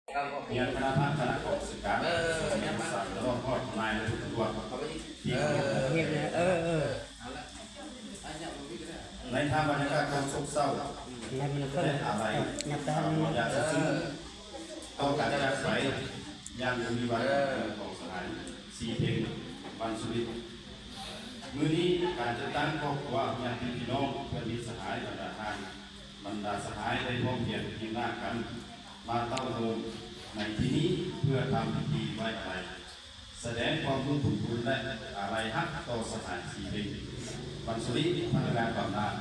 เรียนคณะพัฒนาของศึกษาเนี่ยมาสั่งแล้วก็พ่อทนายและทุกตัวที่เงียบนะในทางบรรยากาศการโศกเศร้า นั่นมันก็ ได้อะไร นับตามัน อยากจะซื้อต้องการจะใส่ยามมีวันของสถาน4 เพลงวันสุรินทร์มื้อนี้การจะตั้งครอบครัวญาติพี่น้องเพื่อนมิตรสหายบรรดาทานบรรดาสหายได้ร่วมเพียรเพียงหน้ากันมาเต้าโฮมในที่นี้เพื่อทำพิธีไว้อะไรแสดงความรู้สึกบุญและอะไรฮักต่อสถาน4 เพลงวันสุรินทร์พนักงานบำนาญ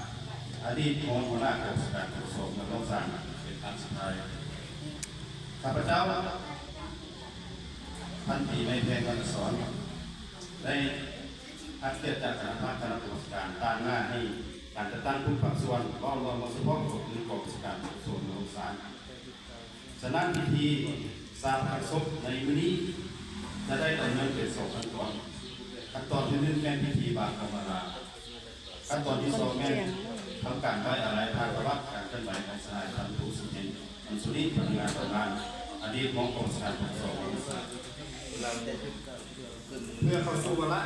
อดีตของหัวหน้ากองการขนส่งและต้องสร้างเป็นครั้งสุดท้ายข้าพเจ้าท่านที่ไม่แพงวันสอนได้ทักเกียรติจากคณะพัฒนาการตั้งหน้าให้การจัดตั้งผู้ฝักส่วนก็รวมมาสุภาพหรือกองการขนส่งและต้องสร้างฉะนั้นพิธีสร้างพระศพในวันนี้จะได้ดำเนินเป็น2 ขั้นตอนขั้นตอนที่ 1แม่นพิธีบางกรรมราขั้นตอนที่ 2แม่นทำการไว้อะไรทางประวัติการเคลื่อนไหวของสถานทำผู้สุจินมันสุริพนักงานทำงานอดีตมองกองสถานขนส่งเพื่อเข้าสู่วาระ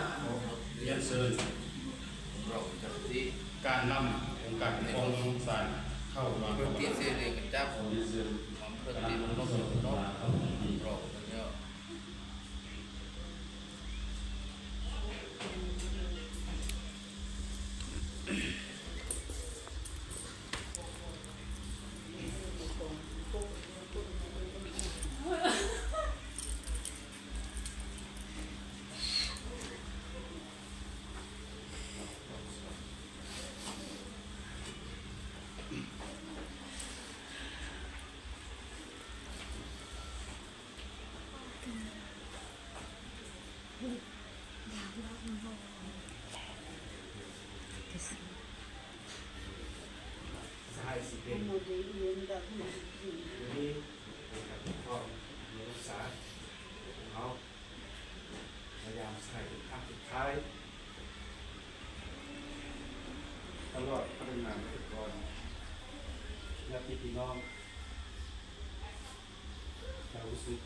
เรียนเชิญการนำองค์การองค์สารเข้ามาเป็นที่เสด็จเจ้าของเรียนเชิญคณะมนุษย์สงฆ์เข้ามาดีสหายสิเป็นวันนี้พ่อรักษาเขาพยายามใส่เป็นครั้งสุดท้ายตลอดพัฒนาไปก่อนและพี่น้องเรารู้สึก